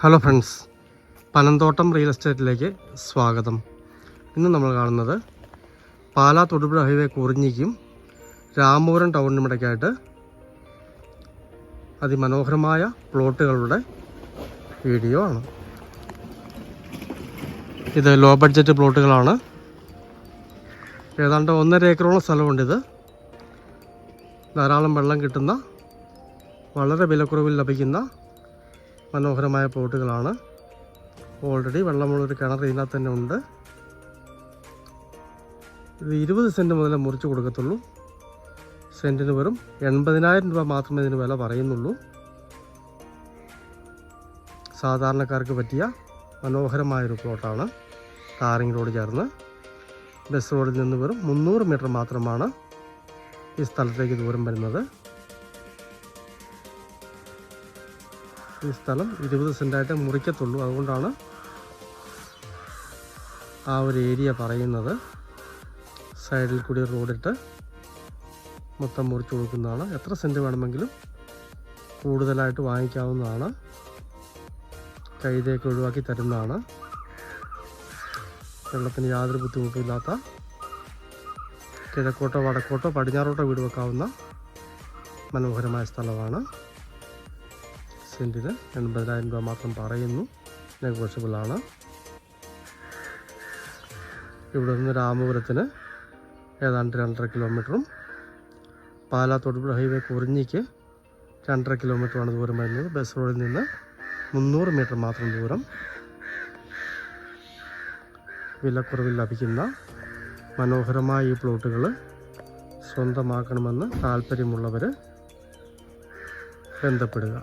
Hello friends, Panamthottam real എസ്റ്റേറ്റിലേക്ക് സ്വാഗതം. ഇന്ന് നമ്മൾ കാണുന്നത് പാലാ തൊടുപുഴ ഹൈവേ കുറിഞ്ഞിക്കും രാമപുരം ടൗണിനും ഇടയ്ക്കായിട്ട് അതിമനോഹരമായ പ്ലോട്ടുകളുടെ വീഡിയോ ആണ്. ഇത് ലോ ബഡ്ജറ്റ് പ്ലോട്ടുകളാണ്. ഏതാണ്ട് 1.5 ഏക്കറോളം സ്ഥലമുണ്ടിത്. ധാരാളം വെള്ളം കിട്ടുന്ന, വളരെ വിലക്കുറവിൽ ലഭിക്കുന്ന മനോഹരമായ പ്ലോട്ടുകളാണ്. ഓൾറെഡി വെള്ളമുള്ളൊരു കിണർ ഇതിനകത്ത് തന്നെ ഉണ്ട്. ഇത് 20 സെൻറ്റ് മുതലേ മുറിച്ച് കൊടുക്കത്തുള്ളൂ. സെൻറ്റിന് വെറും 80,000 രൂപ മാത്രമേ ഇതിന് വില പറയുന്നുള്ളൂ. സാധാരണക്കാർക്ക് പറ്റിയ മനോഹരമായൊരു പ്ലോട്ടാണ്. ടാറിംഗ് റോഡ് ചേർന്ന് ബസ് റോഡിൽ നിന്ന് വെറും 300 മീറ്റർ മാത്രമാണ് ഈ സ്ഥലത്തേക്ക് ദൂരം വരുന്നത്. ഈ സ്ഥലം 20 സെൻറ്റായിട്ട് മുറിക്കത്തുള്ളൂ. അതുകൊണ്ടാണ് ആ ഒരു ഏരിയ പറയുന്നത്. സൈഡിൽ കൂടി റോഡിട്ട് മൊത്തം മുറിച്ച് കൊടുക്കുന്നതാണ്. എത്ര സെൻറ്റ് വേണമെങ്കിലും കൂടുതലായിട്ട് വാങ്ങിക്കാവുന്നതാണ്. കൈതയൊക്കെ ഒഴിവാക്കി തരുന്നതാണ്. വെള്ളത്തിന് യാതൊരു ബുദ്ധിമുട്ടുമില്ലാത്ത, കിഴക്കോട്ടോ വടക്കോട്ടോ പടിഞ്ഞാറോട്ടോ വീട് വെക്കാവുന്ന മനോഹരമായ സ്ഥലമാണ്. സെൻറ്റിന് 80,000 രൂപ മാത്രം പറയുന്നു. നെഗോഷ്യബിളാണ്. ഇവിടെ നിന്ന് രാമപുരത്തിന് ഏതാണ്ട് 2.5 കിലോമീറ്ററും പാലാ തൊടുപുഴ ഹൈവേ കുറിഞ്ഞിക്ക് 2.5 കിലോമീറ്ററുമാണ് ദൂരം വരുന്നത്. ബസ് റോഡിൽ നിന്ന് 300 മീറ്റർ മാത്രം ദൂരം. വിലക്കുറവിൽ ലഭിക്കുന്ന മനോഹരമായ ഈ പ്ലോട്ടുകൾ സ്വന്തമാക്കണമെന്ന് താല്പര്യമുള്ളവർ ബന്ധപ്പെടുക.